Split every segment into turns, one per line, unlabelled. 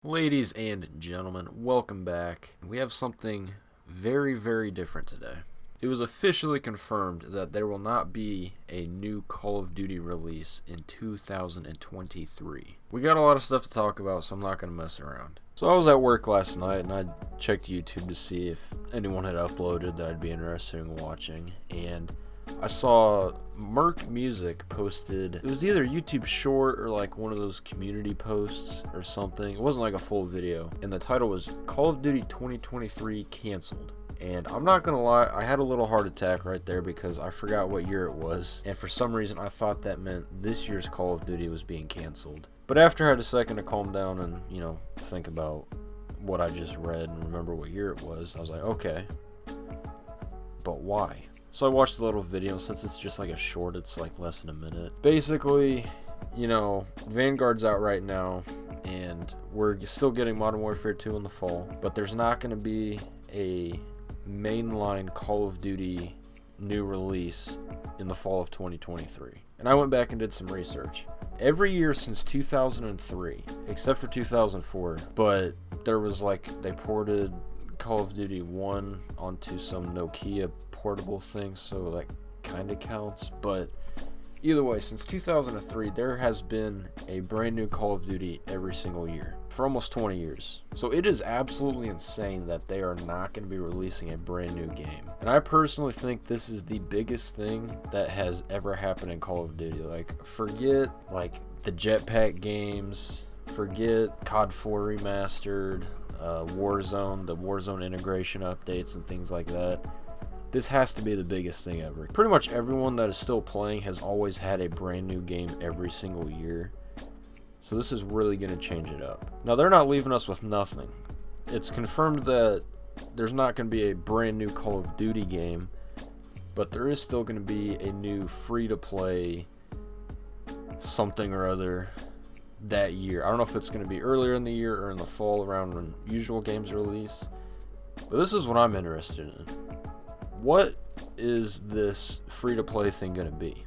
Ladies and gentlemen, welcome back. We have something very, very different today. It was officially confirmed that there will not be a new Call of Duty release in 2023. We got a lot of stuff to talk about, so I'm not going to mess around. So I was at work last night and I checked YouTube to see if anyone had uploaded that I'd be interested in watching, and I saw Merc Music posted, it was either a YouTube short or like one of those community posts or something. It wasn't like a full video, and the title was Call of Duty 2023 Cancelled. And I'm not gonna lie, I had a little heart attack right there because I forgot what year it was, and for some reason I thought that meant this year's Call of Duty was being canceled. But after I had a second to calm down and, think about what I just read and remember what year it was, I was like, okay, but why? So I watched the little video. Since it's just like a short, it's like less than a minute. Basically, Vanguard's out right now, and we're still getting Modern Warfare 2 in the fall, but there's not going to be a mainline Call of Duty new release in the fall of 2023. And I went back and did some research. Every year since 2003, except for 2004, but there was they ported Call of Duty 1 onto some Nokia portable thing, so that kind of counts. But either way, since 2003, there has been a brand new Call of Duty every single year for almost 20 years. So it is absolutely insane that they are not going to be releasing a brand new game. And I personally think this is the biggest thing that has ever happened in Call of Duty. Forget the jetpack games, forget COD 4 remastered, Warzone, the Warzone integration updates and things like that. This has to be the biggest thing ever. Pretty much everyone that is still playing has always had a brand new game every single year. So this is really going to change it up. Now, they're not leaving us with nothing. It's confirmed that there's not going to be a brand new Call of Duty game, but there is still going to be a new free-to-play something or other that year. I don't know if it's going to be earlier in the year or in the fall around when usual games release. But this is what I'm interested in. What is this free-to-play thing going to be?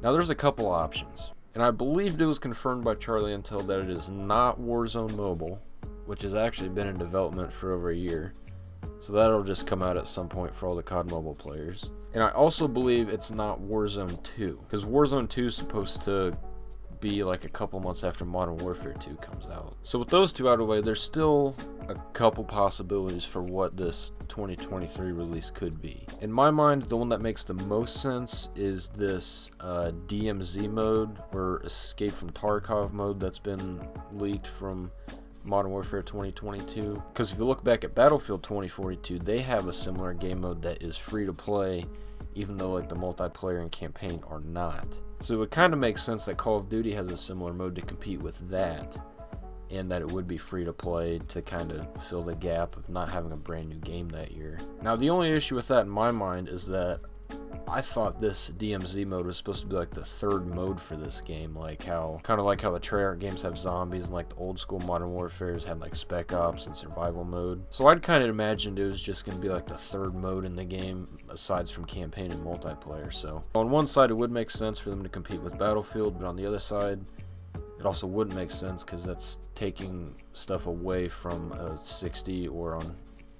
Now, there's a couple options, and I believed it was confirmed by Charlie Intel that it is not Warzone Mobile, which has actually been in development for over a year, so that'll just come out at some point for all the COD Mobile players. And I also believe it's not Warzone 2, because Warzone 2 is supposed to be a couple months after Modern Warfare 2 comes out. So with those two out of the way, there's still a couple possibilities for what this 2023 release could be. In my mind, the one that makes the most sense is this DMZ mode, or Escape from Tarkov mode, that's been leaked from Modern Warfare 2022. Because if you look back at Battlefield 2042, they have a similar game mode that is free to play, even though the multiplayer and campaign are not. So it would kind of make sense that Call of Duty has a similar mode to compete with that, and that it would be free to play to kind of fill the gap of not having a brand new game that year. Now, the only issue with that in my mind is that I thought this DMZ mode was supposed to be the third mode for this game, kind of like how the Treyarch games have zombies, and the old school Modern Warfares had Spec Ops and survival mode. So I'd kind of imagined it was just going to be the third mode in the game aside from campaign and multiplayer. So on one side it would make sense for them to compete with Battlefield, but on the other side it also wouldn't make sense because that's taking stuff away from a 60 or on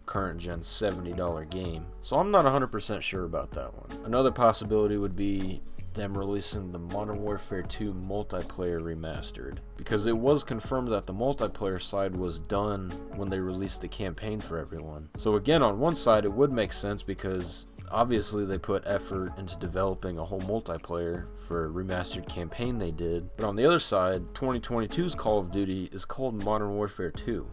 current gen $70 game. So I'm not 100% sure about that one. Another possibility would be them releasing the Modern Warfare 2 multiplayer remastered, because it was confirmed that the multiplayer side was done when they released the campaign for everyone. So again, on one side it would make sense because obviously they put effort into developing a whole multiplayer for a remastered campaign they did, but on the other side, 2022's Call of Duty is called Modern Warfare 2.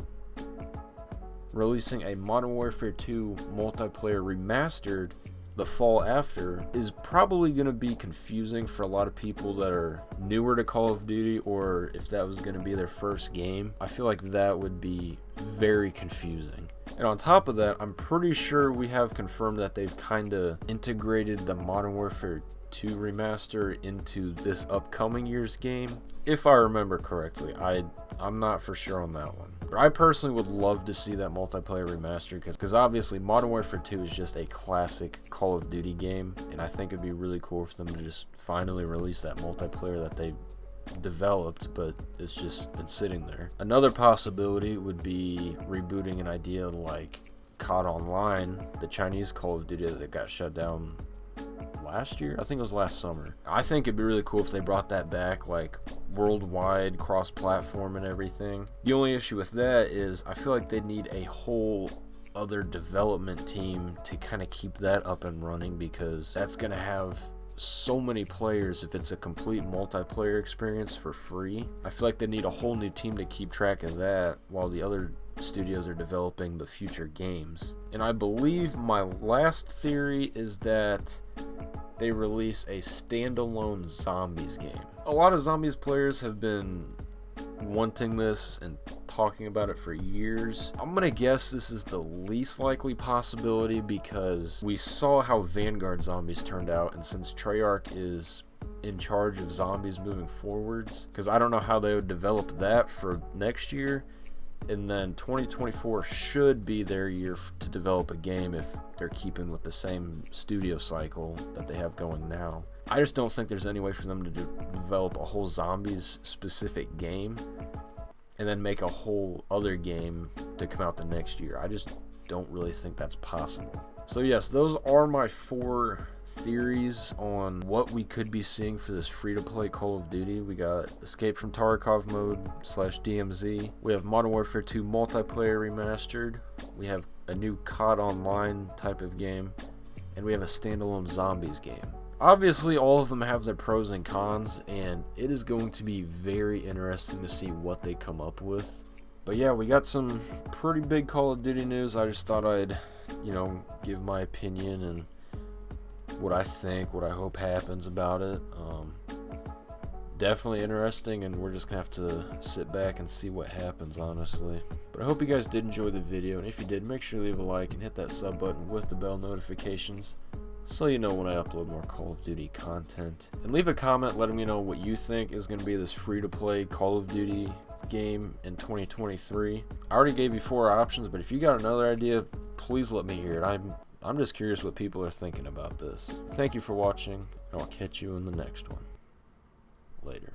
Releasing a Modern Warfare 2 multiplayer remastered the fall after is probably going to be confusing for a lot of people that are newer to Call of Duty, or if that was going to be their first game. I feel like that would be very confusing. And on top of that, I'm pretty sure we have confirmed that they've kind of integrated the Modern Warfare 2 remaster into this upcoming year's game, if I remember correctly. I'm not for sure on that one. But I personally would love to see that multiplayer remastered, because obviously Modern Warfare 2 is just a classic Call of Duty game, and I think it'd be really cool for them to just finally release that multiplayer that they developed, but it's just been sitting there. Another possibility would be rebooting an idea like COD Online, the Chinese Call of Duty that got shut down last year. I think it was last summer. I think it'd be really cool if they brought that back, like worldwide, cross-platform and everything. The only issue with that is I feel like they'd need a whole other development team to kind of keep that up and running, because that's going to have so many players if it's a complete multiplayer experience for free. I feel like they need a whole new team to keep track of that while the other studios are developing the future games. And I believe my last theory is that they release a standalone zombies game. A lot of zombies players have been wanting this and talking about it for years. I'm gonna guess this is the least likely possibility, because we saw how Vanguard Zombies turned out, and since Treyarch is in charge of zombies moving forwards, because I don't know how they would develop that for next year. And then 2024 should be their year to develop a game if they're keeping with the same studio cycle that they have going now. I just don't think there's any way for them to develop a whole zombies specific game and then make a whole other game to come out the next year. I just don't really think that's possible. So yes, those are my 4 theories on what we could be seeing for this free-to-play Call of Duty. We got Escape from Tarkov mode / DMZ. We have Modern Warfare 2 multiplayer remastered. We have a new COD Online type of game. And we have a standalone zombies game. Obviously, all of them have their pros and cons, and it is going to be very interesting to see what they come up with. But yeah, we got some pretty big Call of Duty news. I just thought I'd, give my opinion and what I think, what I hope happens about it. Definitely interesting, and we're just gonna have to sit back and see what happens, honestly. But I hope you guys did enjoy the video, and if you did, make sure to leave a like and hit that sub button with the bell notifications so you know when I upload more Call of Duty content. And leave a comment letting me know what you think is going to be this free-to-play Call of Duty game in 2023. I already gave you 4 options, but if you got another idea, please let me hear it. I'm just curious what people are thinking about this. Thank you for watching, and I'll catch you in the next one. Later.